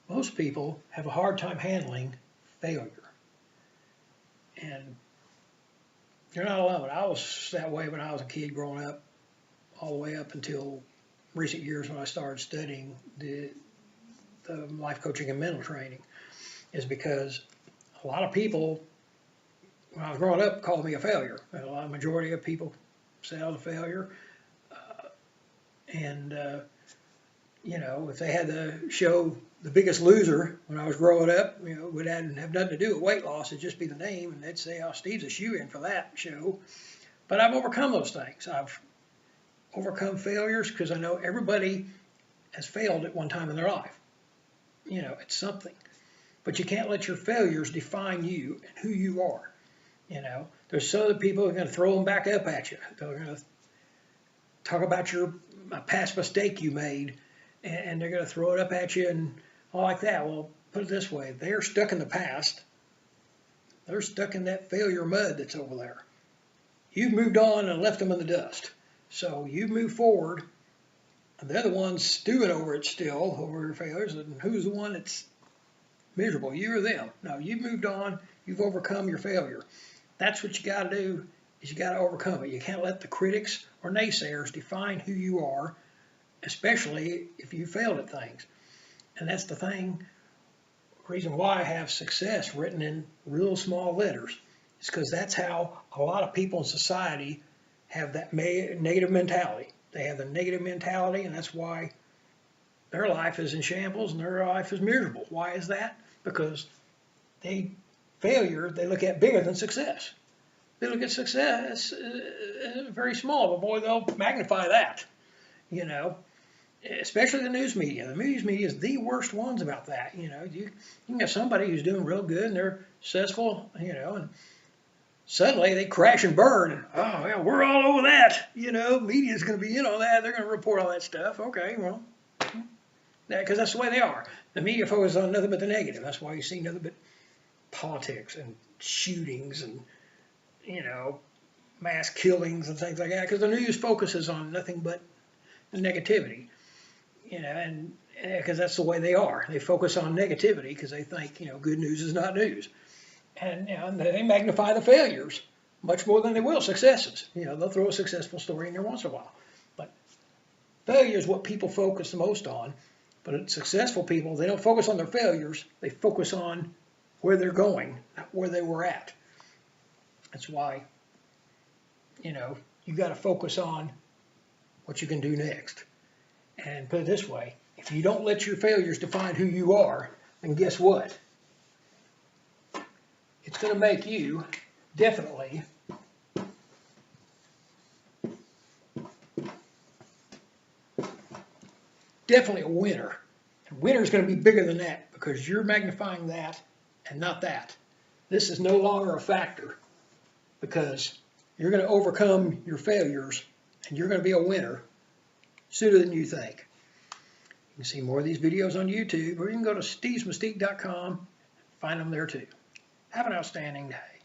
Most people have a hard time handling failure. And you're not alone. I was that way when I was a kid growing up, all the way up until recent years when I started studying the life coaching and mental training, is because a lot of people, when I was growing up, called me a failure. A lot of majority of people said I was a failure. And you know, if they had the show The Biggest Loser when I was growing up, you know, it would have nothing to do with weight loss. It'd just be the name, and they'd say, "Oh, Steve's a shoe-in for that show." But I've overcome those things. I've overcome failures because I know everybody has failed at one time in their life. You know, it's something. But you can't let your failures define you and who you are. You know, there's some other people who are going to throw them back up at you. They're going to talk about a past mistake you made, and they're going to throw it up at you and all like that. Well, put it this way, they're stuck in the past. They're stuck in that failure mud that's over there. You've moved on and left them in the dust. So you move forward, and they're the ones stewing over it still, over your failures, and who's the one that's miserable, you or them? No, you've moved on, you've overcome your failure. That's what you got to do, is you got to overcome it. You can't let the critics or naysayers define who you are, especially if you failed at things. And that's the thing, reason why I have success written in real small letters. It's because that's how a lot of people in society have that negative mentality. They have the negative mentality, and that's why their life is in shambles and their life is miserable. Why is that? Because failure they look at bigger than success. They look at success very small, but boy, they'll magnify that, you know. Especially the news media. The news media is the worst ones about that. You know, you can have somebody who's doing real good and they're successful, you know, and suddenly they crash and burn. And, oh, yeah, we're all over that. You know, media's going to be in on that. They're going to report all that stuff. Okay, well, because that's the way they are. The media focuses on nothing but the negative. That's why you see nothing but politics and shootings and, you know, mass killings and things like that. Because the news focuses on nothing but the negativity. You know, and because that's the way they are. They focus on negativity because they think, you know, good news is not news. And, you know, they magnify the failures much more than they will successes. You know, they'll throw a successful story in there once in a while. But failure is what people focus the most on. But successful people, they don't focus on their failures. They focus on where they're going, not where they were at. That's why, you know, you got to focus on what you can do next. And put it this way, if you don't let your failures define who you are, then guess what? It's going to make you definitely a winner. And winner is going to be bigger than that because you're magnifying that and not that. This is no longer a factor because you're going to overcome your failures and you're going to be a winner sooner than you think. You can see more of these videos on YouTube, or you can go to stevesmystique.com, find them there too. Have an outstanding day.